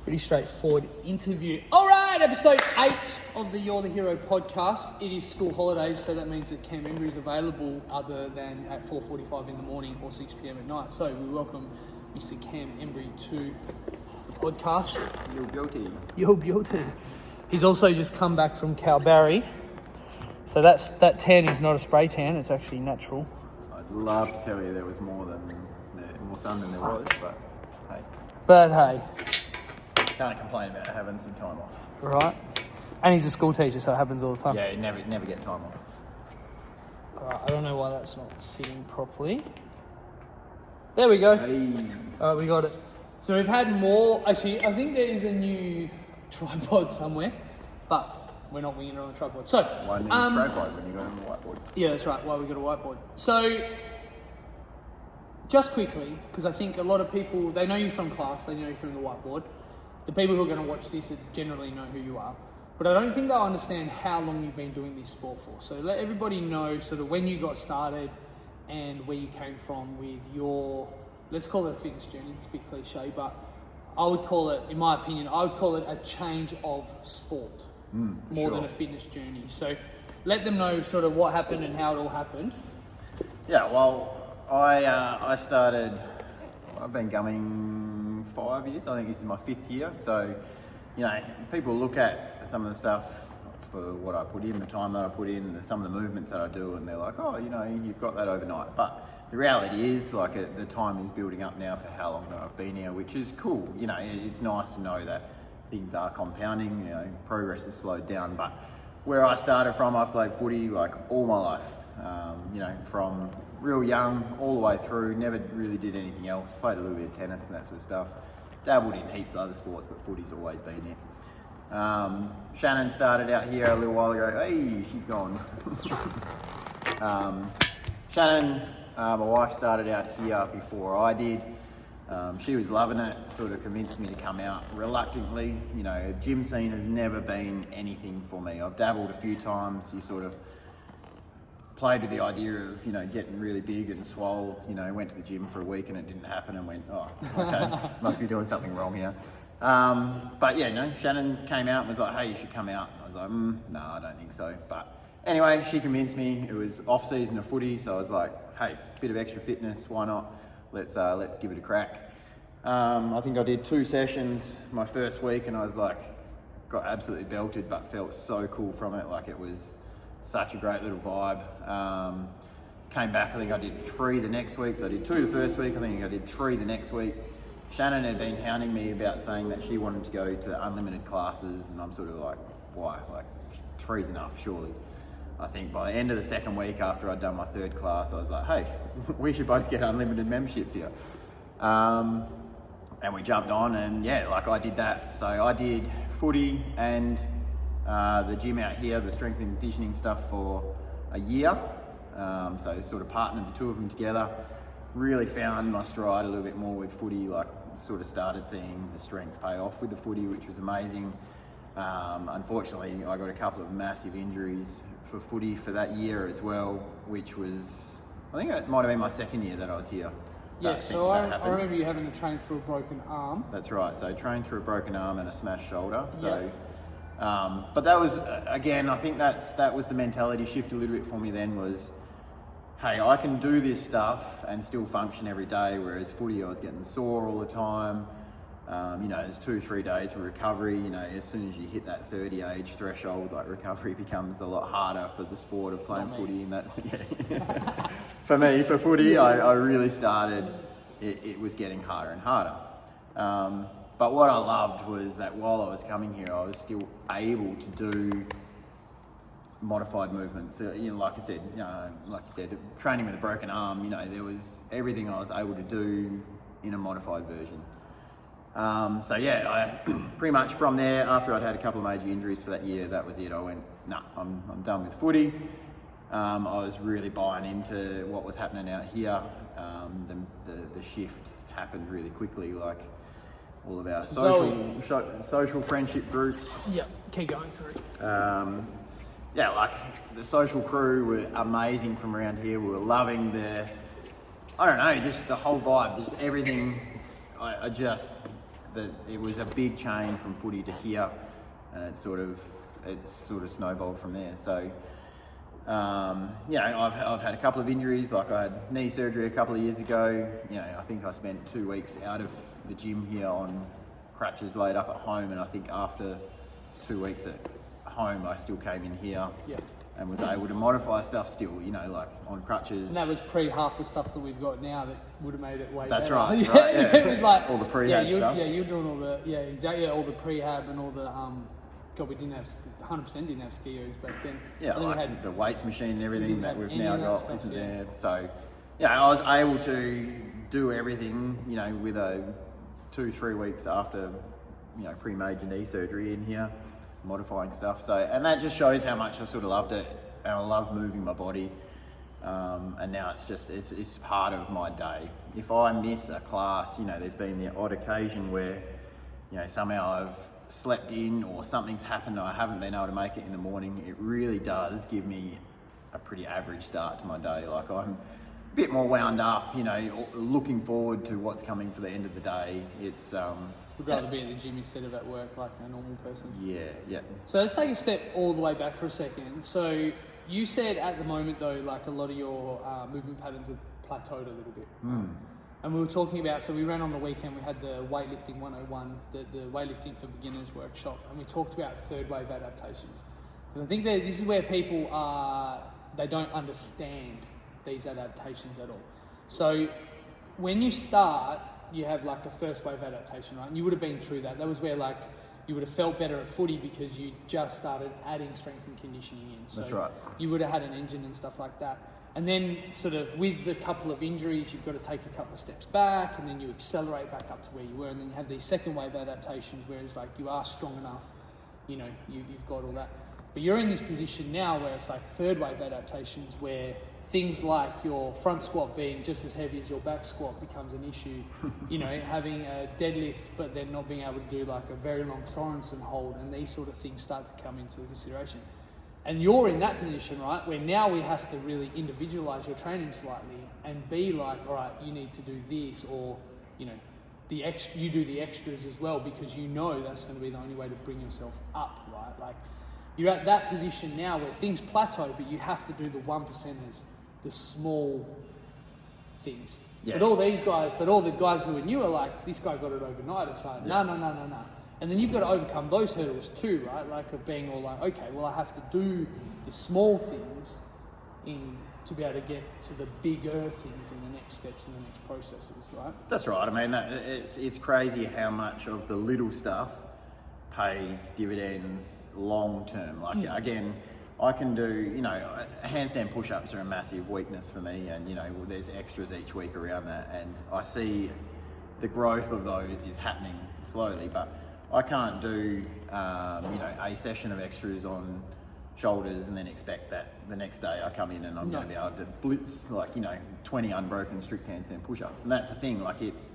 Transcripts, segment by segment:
Pretty straightforward interview. All right, episode 8 of the You're the Hero podcast. It is school holidays, so that means that Cam Embry is available other than at 4:45 in the morning or 6 p.m. at night. So we welcome Mr. Cam Embry to the podcast. You're guilty. You're guilty. He's also just come back from Calbarry. So that tan is not a spray tan, it's actually natural. I'd love to tell you there was more sun than there was, But hey. Can't complain about having some time off. Right. And he's a school teacher, so it happens all the time. Yeah, you never get time off. Alright, I don't know why that's not sitting properly. There we go. Hey. Alright, we got it. So we've had more. Actually, I think there is a new tripod somewhere, but we're not winging it on the tripod. So, why need a tripod when you got on the whiteboard? Yeah, that's right. Why we got a whiteboard. So, just quickly, because I think a lot of people, they know you from class, they know you from the whiteboard. The people who are going to watch this generally know who you are. But I don't think they'll understand how long you've been doing this sport for. So let everybody know sort of when you got started and where you came from with your, let's call it a fitness journey. It's a bit cliche, but I would call it, in my opinion, I would call it a change of sport more than a fitness journey. So let them know sort of what happened and how it all happened. Yeah, well, I started, I've been gumming 5 years. I think this is my 5th year. So, you know, people look at some of the stuff for what I put in, the time that I put in, and some of the movements that I do, and they're like, oh, you know, you've got that overnight. But the reality is, like, the time is building up now for how long that I've been here, which is cool. You know, it's nice to know that things are compounding, you know, progress has slowed down. But where I started from, I've played footy like all my life. You know, from real young all the way through, never really did anything else. Played a little bit of tennis and that sort of stuff. Dabbled in heaps of other sports, but footy's always been there. Shannon started out here a little while ago. Hey, she's gone. Shannon, my wife, started out here before I did. She was loving it, sort of convinced me to come out reluctantly. You know, gym scene has never been anything for me. I've dabbled a few times. You sort of played with the idea of, you know, getting really big and swole. You know, went to the gym for a week and it didn't happen and went, oh, okay, must be doing something wrong here. But yeah, no, Shannon came out and was like, hey, you should come out. I was like, no, I don't think so. But anyway, she convinced me. It was off season of footy, so I was like, hey, bit of extra fitness, why not? Let's give it a crack. I think I did 2 sessions my first week and I was like, got absolutely belted, but felt so cool from it. Like, it was such a great little vibe. Came back, I think I did 3 the next week. So I did 2 the first week, I think I did 3 the next week. Shannon had been hounding me about saying that she wanted to go to unlimited classes, and I'm sort of like, why? Like, 3's enough, surely. I think by the end of the second week, after I'd done my 3rd class, I was like, hey, we should both get unlimited memberships here. And we jumped on, and yeah, like, I did that. So I did footy and the gym out here, the strength and conditioning stuff, for a year. So sort of partnered the 2 of them together. Really found my stride a little bit more with footy, like sort of started seeing the strength pay off with the footy, which was amazing. Unfortunately, I got a couple of massive injuries for footy for that year as well, which was, I think it might have been my 2nd year that I was here. Yeah, so I remember you having to train through a broken arm. That's right, so trained through a broken arm and a smashed shoulder. So, but that was, again, I think that was the mentality shift a little bit for me then, was, hey, I can do this stuff and still function every day, whereas footy, I was getting sore all the time. You know, there's 2-3 days for recovery. You know, as soon as you hit that 30 age threshold, like, recovery becomes a lot harder for the sport of playing footy, and that's, yeah. For me, for footy, I really started, it was getting harder and harder. But what I loved was that while I was coming here, I was still able to do modified movements. You know, like you said, training with a broken arm, you know, there was everything I was able to do in a modified version. So yeah, I pretty much from there, after I'd had a couple of major injuries for that year, that was it. I went, nah, I'm done with footy. I was really buying into what was happening out here. The shift happened really quickly, like all of our social friendship groups. Yeah, keep going, sorry. Yeah, like the social crew were amazing from around here. We were loving I don't know, just the whole vibe, just everything. it was a big change from footy to here, and it's sort of snowballed from there. So, I've had a couple of injuries. Like I had knee surgery a couple of years ago. I think I spent 2 weeks out of the gym here on crutches laid up at home, and I think after 2 weeks at home, I still came in here. Yeah. And was able to modify stuff still, like on crutches. And that was pre half the stuff that we've got now that would have made it way That's better. right, Yeah, right, yeah. It was like all the prehab stuff. Yeah, you're doing all the all the prehab and all the God, we didn't have 100% didn't have ski oogs back then. Yeah, and like we had, the weights machine and everything that we've any now of that got stuff, isn't yeah. there. So, I was able to do everything, with a 2-3 weeks after, pre-major knee surgery in here, modifying stuff. So, and that just shows how much I sort of loved it, and I love moving my body. And now it's part of my day. If I miss a class, there's been the odd occasion where, somehow I've slept in or something's happened and I haven't been able to make it in the morning. It really does give me a pretty average start to my day. Like I'm a bit more wound up, looking forward to what's coming for the end of the day. It's would rather be at the gym instead of at work like a normal person. Yeah. So let's take a step all the way back for a second. So you said at the moment though, like a lot of your movement patterns have plateaued a little bit. And we were talking about, so we ran on the weekend, we had the weightlifting 101, the weightlifting for beginners workshop, and we talked about third wave adaptations. Because I think that this is where people they don't understand these adaptations at all. So when you start, you have like a first wave adaptation, right? And you would have been through that. That was where like you would have felt better at footy because you just started adding strength and conditioning in. So That's right. You would have had an engine and stuff like that. And then sort of with a couple of injuries, you've got to take a couple of steps back and then you accelerate back up to where you were. And then you have these second wave adaptations where it's like you are strong enough, you've got all that. But you're in this position now where it's like third wave adaptations where things like your front squat being just as heavy as your back squat becomes an issue. Having a deadlift but then not being able to do like a very long Sorensen hold, and these sort of things start to come into consideration. And you're in that position, right, where now we have to really individualize your training slightly and be like, all right, you need to do this, or, you do the extras as well, because that's going to be the only way to bring yourself up, right? Like, you're at that position now where things plateau, but you have to do the 1%ers, the small things. Yeah. But all the guys who are new are like, this guy got it overnight. It's like, no. And then you've got to overcome those hurdles too, right? Like of being all like, okay, well I have to do the small things to be able to get to the bigger things in the next steps and the next processes, right? That's right. I mean, it's crazy how much of the little stuff pays dividends long term. Like again, I can do, handstand push-ups are a massive weakness for me, and there's extras each week around that, and I see the growth of those is happening slowly, but I can't do, a session of extras on shoulders and then expect that the next day I come in and I'm going to be able to blitz 20 unbroken strict handstand push-ups. And that's the thing, like it's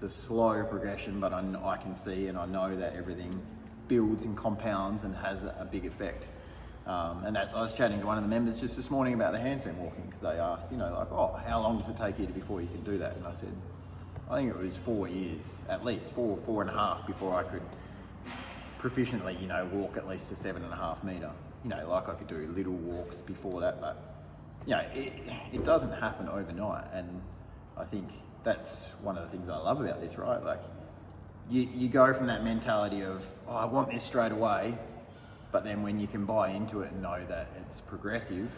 a slow progression, but I can see and I know that everything builds and compounds and has a big effect. And I was chatting to one of the members just this morning about the handstand walking, because they asked, how long does it take you before you can do that? And I said, I think it was 4 years, at least 4.5 before I could proficiently, walk at least a 7.5 metre. Like I could do little walks before that, but it doesn't happen overnight. And I think that's one of the things I love about this, right? Like you go from that mentality of, I want this straight away, but then when you can buy into it and know that it's progressive,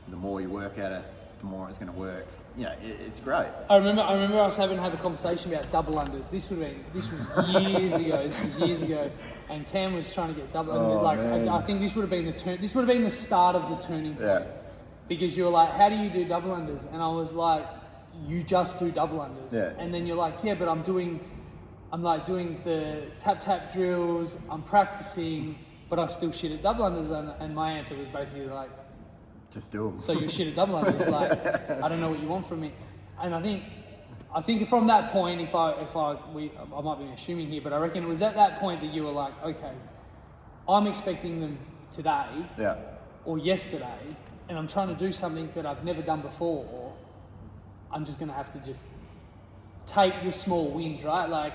the more you work at it, the more it's going to work. It's great. I remember I was having a conversation about double unders. This was years ago, and Cam was trying to get double unders. I think this would have been the start of the turning point. Yeah. Because you were like, how do you do double unders? And I was like, you just do double unders. Yeah. And then you're like, yeah, but I'm doing the tap drills, I'm practicing, but I still shit at double unders. And my answer was basically like, just do them. So you shit at double unders, like, I don't know what you want from me. And I think from that point, I might be assuming here, but I reckon it was at that point that you were like, okay, I'm expecting them today or yesterday, and I'm trying to do something that I've never done before, or I'm just going to have to just take the small wins, right? Like,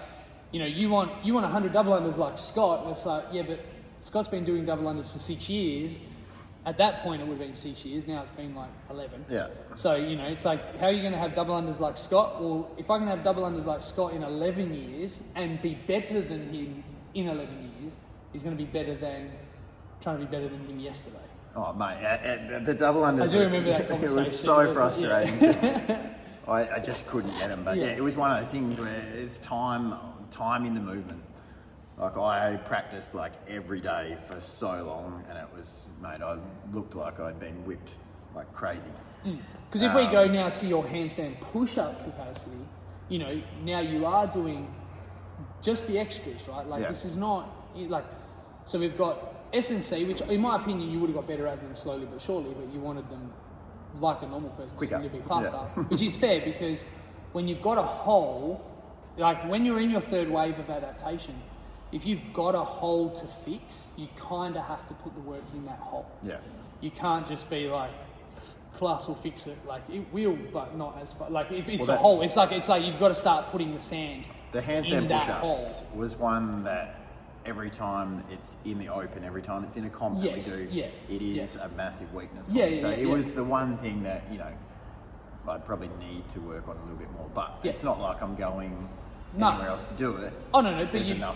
you know, you want 100 double unders like Scott, and it's like, yeah, but Scott's been doing double unders for 6 years. At that point, it would have been 6 years. Now it's been like 11. Yeah. So, you know, it's like, how are you going to have double unders like Scott? Well, if I can have double unders like Scott in 11 years and be better than him in 11 years, he's going to be trying to be better than him yesterday. Oh, mate, the double unders. I do remember that conversation. It was so frustrating. Yeah. I just couldn't get them. But yeah, it was one of those things where it's time in the movement. Like, I practiced like every day for so long, and it was, mate, I looked like I'd been whipped like crazy. Because if we go now to your handstand push-up capacity, you know, now you are doing just the extras, right? Like, this is not, like, so we've got SNC, which in my opinion you would have got better at them slowly but surely, but you wanted them like a normal person, quicker, a little bit faster, which is fair, because when you've got a hole, like when you're in your third wave of adaptation, if you've got a hole to fix, you kind of have to put the work in that hole. Yeah. You can't just be like, class will fix it. Like, it will, but not as far. Like, if it's a hole, it's like you've got to start putting the sand the handstand in that push-ups hole. Was one that every time it's in the open, every time it's in a comp that we do, it is a massive weakness. So it was the one thing that, you know, I'd probably need to work on a little bit more. But it's not like I'm going anywhere else to do it. Oh, no, but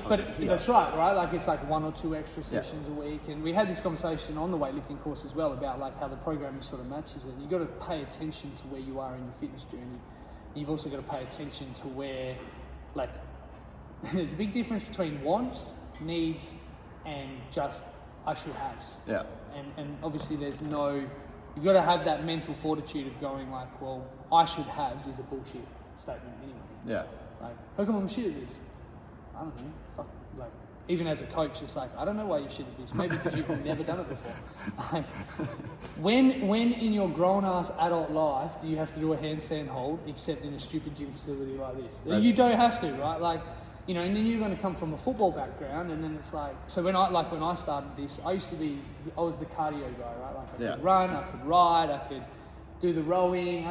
but that's right? Like, it's like 1 or 2 extra sessions a week. And we had this conversation on the weightlifting course as well about like how the programming sort of matches it. You've got to pay attention to where you are in your fitness journey. You've also got to pay attention to where, like, there's a big difference between wants, needs, and just I should haves. Yeah. And obviously you've got to have that mental fortitude of going like, well, I should haves is a bullshit statement anyway. Yeah. Like, how come I'm shit at this? I don't know. Fuck. Like, even as a coach, it's like, I don't know why you're shit at this. Maybe because you've never done it before. Like, when in your grown-ass adult life do you have to do a handstand hold except in a stupid gym facility like this? You don't have to, right? Like, you know, and then you're going to come from a football background, and then it's like, so when I started this, I was the cardio guy, right? Like, I could run, I could ride, I could do the rowing,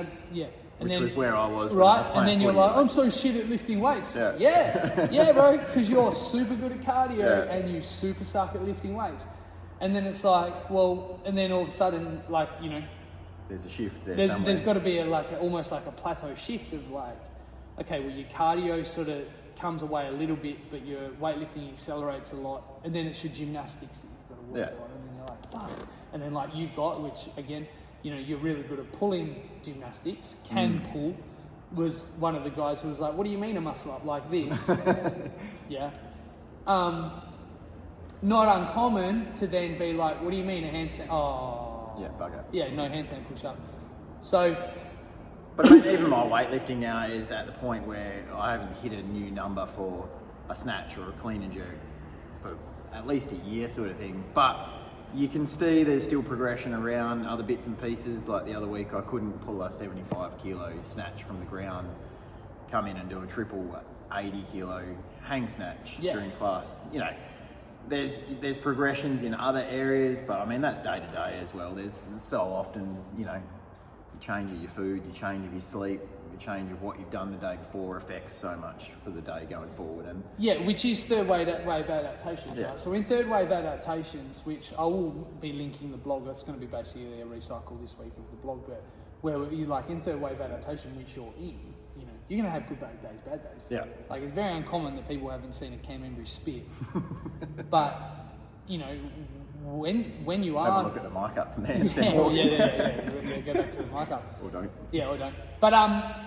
Which was where I was. Right, and then you're like, I'm so shit at lifting weights. Yeah, bro, because you're super good at cardio and you super suck at lifting weights. And then it's like, well, and then all of a sudden, like, you know, there's a shift there. There's got to be almost like a plateau shift of like, okay, well, your cardio sort of comes away a little bit, but your weightlifting accelerates a lot, and then it's your gymnastics that you've got to work on, and then you're like, fuck. And then like you've got, which again, you know, you're really good at pulling gymnastics, pull, was one of the guys who was like, what do you mean a muscle up like this? Not uncommon to then be like, what do you mean a handstand? Oh. Yeah, bugger. Yeah, no handstand push up. So. But I mean, even my weightlifting now is at the point where I haven't hit a new number for a snatch or a clean and jerk for at least a year sort of thing. But you can see there's still progression around other bits and pieces. Like the other week, I couldn't pull a 75 kilo snatch from the ground, come in and do a triple 80 kilo hang snatch during class. You know, there's progressions in other areas, but I mean, that's day to day as well. There's so often, you know, you change of your food, you change of your sleep, you change of what you've done the day before affects so much for the day going forward. And which is third wave adaptations, right? So in third wave adaptations, which I will be linking the blog, that's going to be basically a recycle this week of the blog, but where you like in third wave adaptation, which you're in, you know, you're going to have good days, bad days. Yeah. Like, it's very uncommon that people haven't seen a Cam Embry spit, but you know, when you are... Have a look at the mic up from there. Go back to the mic up. Or don't. Yeah, or don't. But,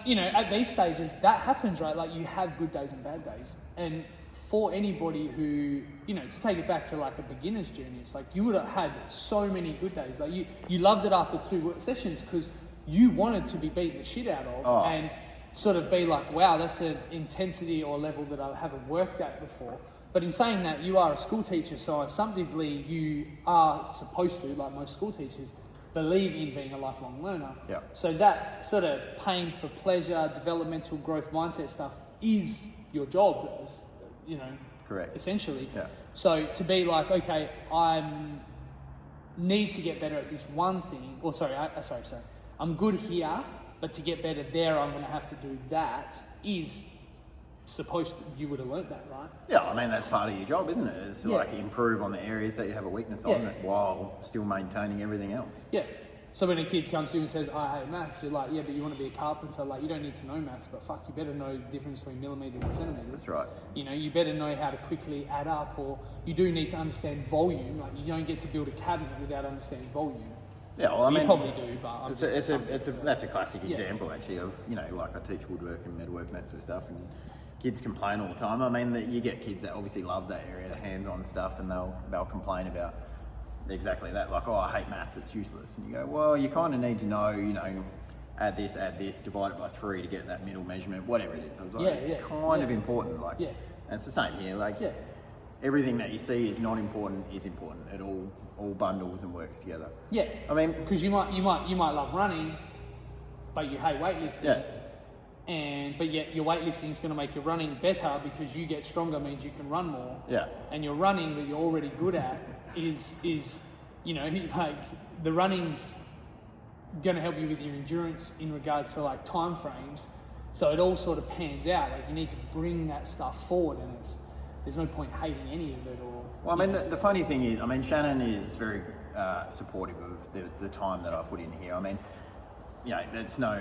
you know, at these stages, that happens, right? Like, you have good days and bad days. And for anybody who, you know, to take it back to, like, a beginner's journey, it's like, you would have had so many good days. Like, you loved it after 2 sessions because you wanted to be beaten the shit out of and sort of be like, wow, that's an intensity or level that I haven't worked at before. But in saying that, you are a school teacher, so assumptively you are supposed to, like most school teachers, believe in being a lifelong learner. Yeah. So that sort of pain for pleasure, developmental growth mindset stuff is your job, you know. Correct. Essentially. Yeah. So to be like, okay, I need to get better at this one thing, or I'm good here, but to get better there, I'm going to have to do that, is you would have learnt that, right? Yeah, I mean, that's part of your job, isn't it? Is to Yeah. like improve on the areas that you have a weakness on while still maintaining everything else. Yeah. So when a kid comes to you and says, I hate maths, you're like, yeah, but you want to be a carpenter, like, you don't need to know maths, but fuck, you better know the difference between millimetres and centimetres. That's right. You know, you better know how to quickly add up, or you do need to understand volume. Like, you don't get to build a cabinet without understanding volume. Yeah, well, I mean, you probably do, but that's a classic example actually of, you know, like I teach woodwork and metalwork and that sort of stuff, and kids complain all the time. I mean, that you get kids that obviously love that area, the hands-on stuff, and they'll complain about exactly that, like, oh, I hate maths, it's useless. And you go, well, you kind of need to know, you know, add this, divide it by 3 to get that middle measurement, whatever it is. I was like, it's kind of important, like, and it's the same here, like, everything that you see is not important is important. It all bundles and works together. Yeah, I mean, because you might love running, but you hate weightlifting. Yeah. But yet your weightlifting is going to make your running better because you get stronger means you can run more. Yeah. And your running that you're already good at is you know, like the running's going to help you with your endurance in regards to like time frames. So it all sort of pans out. Like you need to bring that stuff forward, and there's no point hating any of it. Or well, I mean, the funny thing is, I mean, Shannon is very supportive of the time that I put in here. I mean, you know, it's no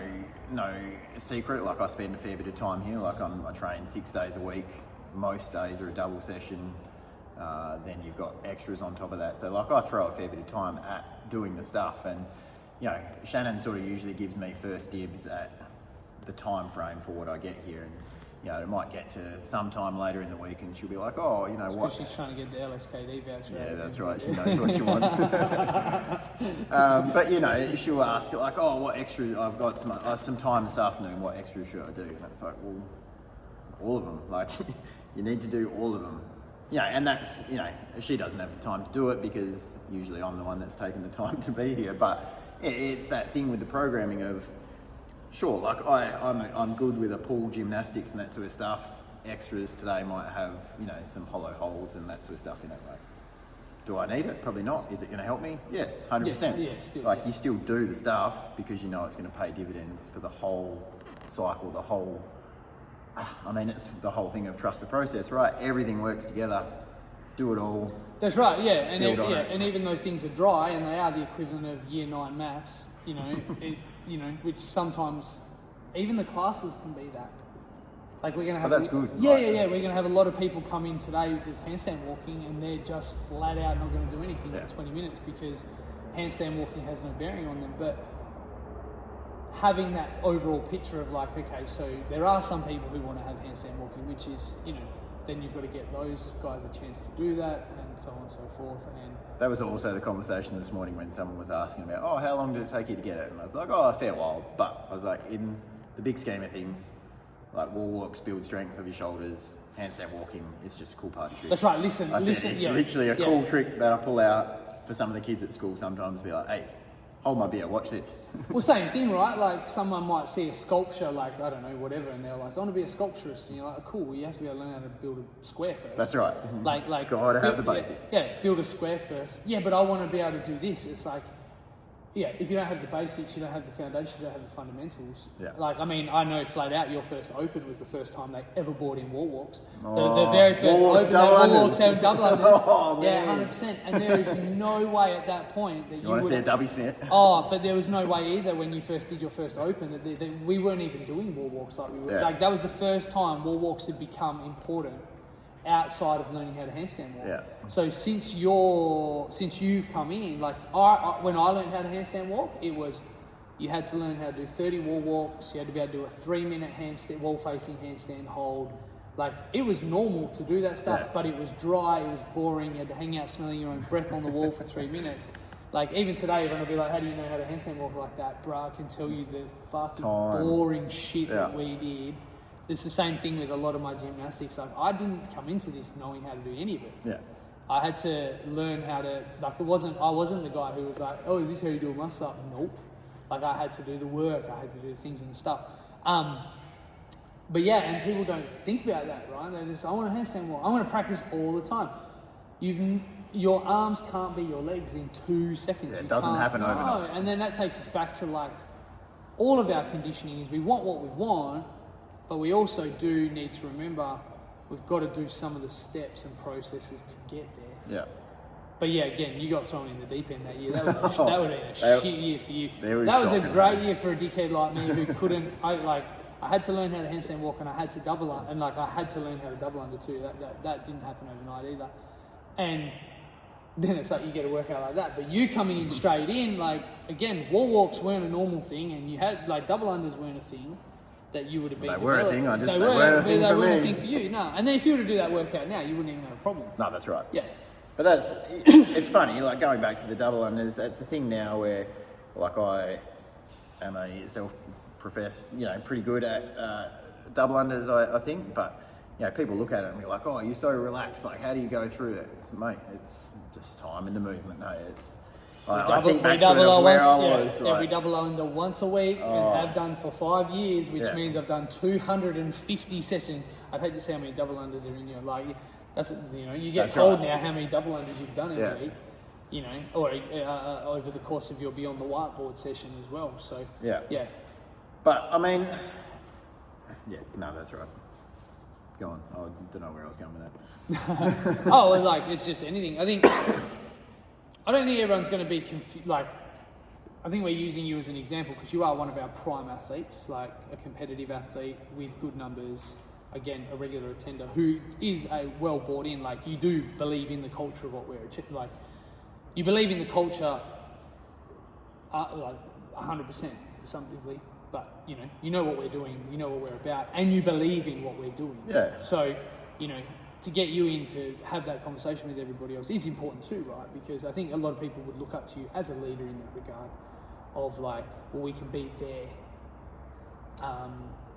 secret. Like I spend a fair bit of time here. Like I train 6 days a week. Most days are a double session. Then you've got extras on top of that. So like I throw a fair bit of time at doing the stuff, and you know, Shannon sort of usually gives me first dibs at the time frame for what I get here. And you know, it might get to sometime later in the week, and she'll be like, "Oh, you know what?" She's trying to get the LSKD voucher. Yeah, that's right. She knows what she wants. But you know, she'll ask like, "Oh, what extra? I've got some time this afternoon. What extra should I do?" And it's like, well, all of them. Like, you need to do all of them. Yeah, and that's, you know, she doesn't have the time to do it because usually I'm the one that's taken the time to be here. But it's that thing with the programming of, sure, like I'm good with a pool, gymnastics and that sort of stuff. Extras today might have, you know, some hollow holds and that sort of stuff in it. Like, do I need it? Probably not. Is it going to help me? Yes, 100%. Yeah, still, you still do the stuff because you know it's going to pay dividends for the whole cycle, I mean, it's the whole thing of trust the process, right? Everything works together. Do it all. That's right, yeah. And even though things are dry and they are the equivalent of year 9 maths, you know, which sometimes even the classes can be that. Like we're gonna have. But that's good. Yeah. We're gonna have a lot of people come in today with this handstand walking, and they're just flat out not going to do anything for 20 minutes because handstand walking has no bearing on them. But having that overall picture of like, okay, so there are some people who want to have handstand walking, which is, you know, then you've got to get those guys a chance to do that, and so on and so forth. And that was also the conversation this morning when someone was asking about, oh, how long did it take you to get it? And I was like, oh, a fair while. But I was like, in the big scheme of things, like wall walks build strength of your shoulders, handstand walking, it's just a cool party trick. That's right. Listen. It's literally a cool trick that I pull out for some of the kids at school sometimes. Be like, hey, hold my beer, watch this. Well, same thing, right? Like someone might see a sculpture, like, I don't know, whatever, and they're like, I want to be a sculpturist. And you're like, cool, well, you have to be able to learn how to build a square first. That's right. Like gotta have the basics. Yeah, build a square first. Yeah, but I want to be able to do this. It's like, yeah, if you don't have the basics, you don't have the foundation, you don't have the fundamentals. Yeah. Like, I mean, I know flat out your first open was the first time they ever brought in wall walks. The very first open, wall walks have double unders. Oh, yeah, 100%. And there is no way at that point that you want to would... see a Dubby Smith? Oh, but there was no way either when you first did your first open that we weren't even doing wall walks like we were. Yeah. Like, that was the first time wall walks had become important outside of learning how to handstand walk. Yeah. So since you've come in, like when I learned how to handstand walk, it was you had to learn how to do 30 wall walks. You had to be able to do a 3-minute handstand, wall facing handstand hold. Like it was normal to do that stuff, but it was dry, it was boring. You had to hang out smelling your own breath on the wall for 3 minutes. Like even today, everyone will be like, "How do you know how to handstand walk like that, bruh?" I can tell you the fucking boring shit that we did. It's the same thing with a lot of my gymnastics. Like I didn't come into this knowing how to do any of it. Yeah. I had to learn how to, like I wasn't the guy who was like, oh, is this how you do a muscle up? Nope. Like I had to do the work, I had to do the things and stuff. But yeah, and people don't think about that, right? They just, I want to handstand walk. I want to practice all the time. Your arms can't be your legs in 2 seconds. Yeah, it doesn't happen overnight. And then that takes us back to like, all of our conditioning is we want what we want, But we also do need to remember we've got to do some of the steps and processes to get there. Yeah. But yeah, again, you got thrown in the deep end that year. That would have been a shit year for you. That was a great year for a dickhead like me who couldn't. I had to learn how to handstand walk, and I had to double and I had to learn how to double under too. That didn't happen overnight either. And then it's like you get a workout like that. But you coming in straight in, like again, wall walks weren't a normal thing, and you had like double unders weren't a thing that you would have been. They were a thing. They weren't a thing for you. No, and then if you were to do that workout now, you wouldn't even have a problem. No, that's right. Yeah. But it's funny, like going back to the double unders, that's the thing now where, like, I am a self-professed, pretty good at double unders, I think, but, people look at it and be like, oh, you're so relaxed, like, how do you go through that? Mate, it's just time in the movement, no, I think back to it of where I was. We double under once a week and have done for 5 years, which means I've done 250 sessions. I'd hate to say how many double unders are in your, like, that's, you get told now how many double unders you've done in a week, or over the course of your Beyond the Whiteboard session as well. So, yeah. But, I mean, that's right. Go on. I don't know where I was going with that. It's just anything. I don't think everyone's going to be confused. Like, I think we're using you as an example because you are one of our prime athletes, like a competitive athlete with good numbers. Again, a regular attender who is a well bought in, like you do believe in the culture of what we're like. You believe in the culture, like 100% assumptively, but you know what we're doing, you know what we're about, and you believe in what we're doing. Yeah. So, to get you in to have that conversation with everybody else is important too, right? Because I think a lot of people would look up to you as a leader in that regard, of like, well, we can be there.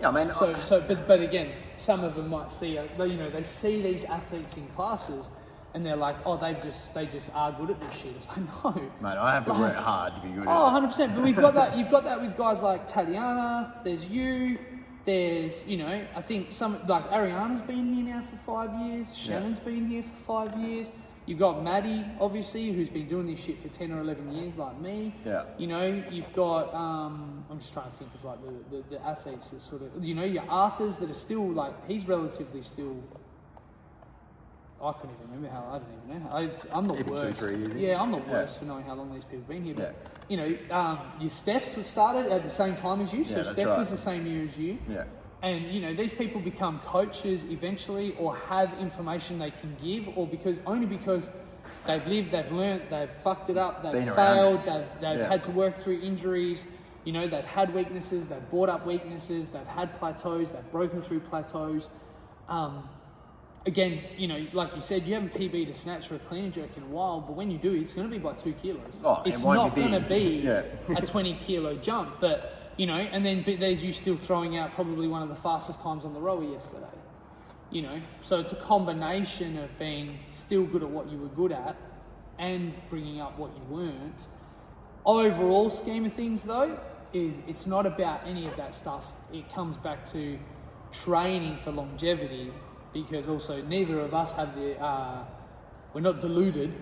But again, some of them might see, they see these athletes in classes, and they're like, oh, they just are good at this shit. It's like, no, mate, I have to work hard to be good at it. 100%. But we've got that. You've got that with guys like Tatiana. There's you. There's, I think some like Ariana's been here now for 5 years. Shannon's been here for 5 years. You've got Maddie, obviously, who's been doing this shit for 10 or 11 years, like me. Yeah. You've got, I'm just trying to think of like the athletes that sort of, your Arthurs that are still like, he's relatively still, I couldn't even remember how, I don't even know. I'm the worst. 2-3 years. Yeah, I'm the worst for knowing how long these people have been here. But, your Stephs started at the same time as you. So Steph was the same year as you. Yeah. And, these people become coaches eventually or have information they can give or because they've lived, they've learnt, they've fucked it up, they've failed, they've had to work through injuries, they've had weaknesses, they've brought up weaknesses, they've had plateaus, they've broken through plateaus. Again, like you said, you haven't PB'd a snatch or a clean and jerk in a while, but when you do, it's going to be by 2 kilos. Oh, it's not going to be a 20 kilo jump, but... and then there's you still throwing out probably one of the fastest times on the rower yesterday. So it's a combination of being still good at what you were good at and bringing up what you weren't. Overall scheme of things, though, is it's not about any of that stuff. It comes back to training for longevity because also neither of us have we're not deluded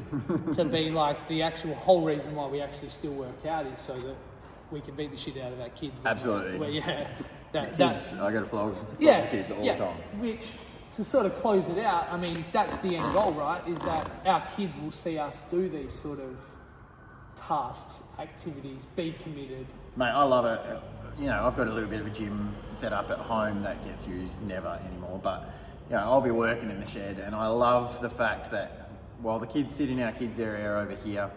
to be like the actual whole reason why we actually still work out is so that we can beat the shit out of our kids. Absolutely. I got to flog the kids all the time. Which, to sort of close it out, I mean, that's the end goal, right? Is that our kids will see us do these sort of tasks, activities, be committed. Mate, I love it. I've got a little bit of a gym set up at home that gets used never anymore, but, I'll be working in the shed and I love the fact that while the kids sit in our kids area over here,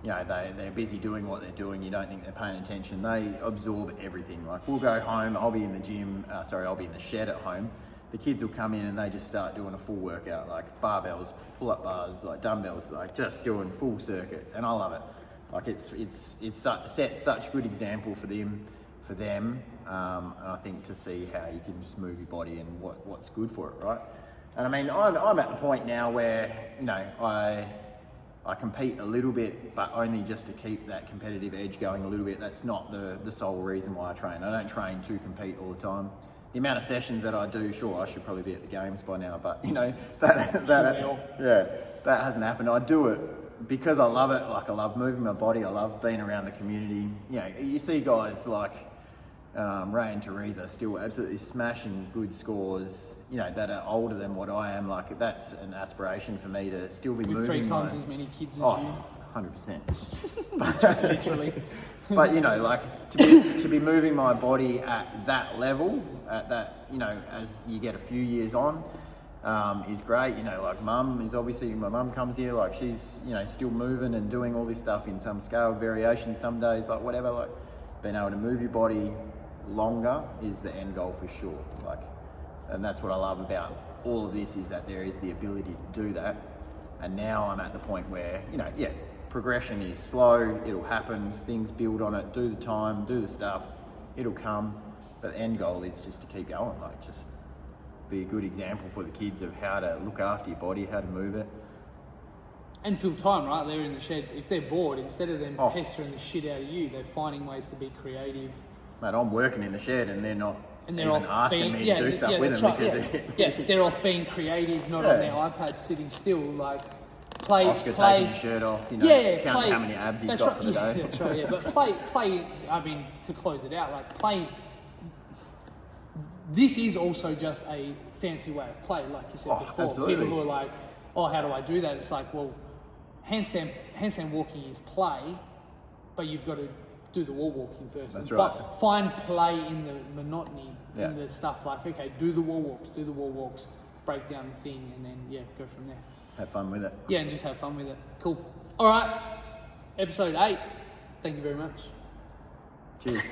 they're busy doing what they're doing. You don't think they're paying attention. They absorb everything. Like we'll go home, I'll be in the gym, I'll be in the shed at home. The kids will come in and they just start doing a full workout, like barbells, pull-up bars, like dumbbells, like just doing full circuits. And I love it. Like it's sets such good example for them. And I think to see how you can just move your body and what's good for it, right? And I mean, I'm at the point now where, I compete a little bit, but only just to keep that competitive edge going a little bit. That's not the sole reason why I train. I don't train to compete all the time. The amount of sessions that I do, sure, I should probably be at the games by now, but that hasn't happened. I do it because I love it. Like I love moving my body. I love being around the community. You see guys like Ray and Teresa still absolutely smashing good scores, you know, that are older than what I am. Like, that's an aspiration for me to still be With moving. 3 times as many kids as you. 100%. Literally. But, you know, like, to be moving my body at that level, at that, you know, as you get a few years on, is great. You know, like, my mum comes here, like, she's, you know, still moving and doing all this stuff in some scale variation some days, like, whatever. Like, being able to move your body longer is the end goal for sure. Like, and that's what I love about all of this, is that there is the ability to do that. And now I'm at the point where, you know, progression is slow, it'll happen, things build on it, do the time, do the stuff, it'll come. But the end goal is just to keep going, like, just be a good example for the kids of how to look after your body, how to move it. And fill time, right? They're in the shed. If they're bored, instead of them pestering the shit out of you, they're finding ways to be creative. Mate, I'm working in the shed and they're not even off asking me to do stuff with them, right, because they're off being creative, not on their iPad sitting still. Like, play. Oscar taking his shirt off, you know, counting how many abs he's got for the day. That's right. Yeah, but play. I mean, to close it out, like, play. This is also just a fancy way of play, like you said before. Absolutely. People who are like, "Oh, how do I do that?" It's like, well, handstand walking is play, but you've got to do the wall walking first. That's and right. Find play in the monotony, in the stuff like, okay, do the wall walks, break down the thing, and then go from there. Have fun with it. Yeah, and just have fun with it. Cool. All right, episode 8. Thank you very much. Cheers.